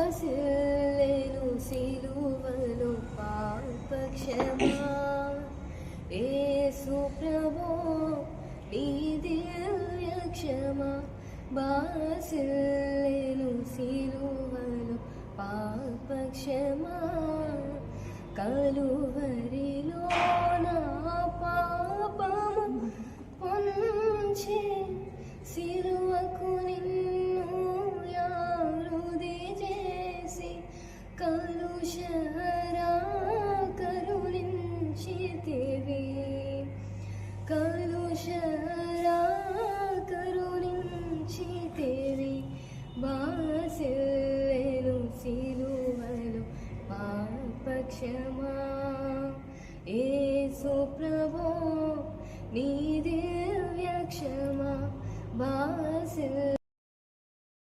బాసిల్లెను సిలువలో పాపక్షమా యేసు ప్రభో నీ దివ్య క్షమా బాసిల్లెను సిలువలో పాపక్షమా కలువరిలో నా పాపము పొంచి సిలువ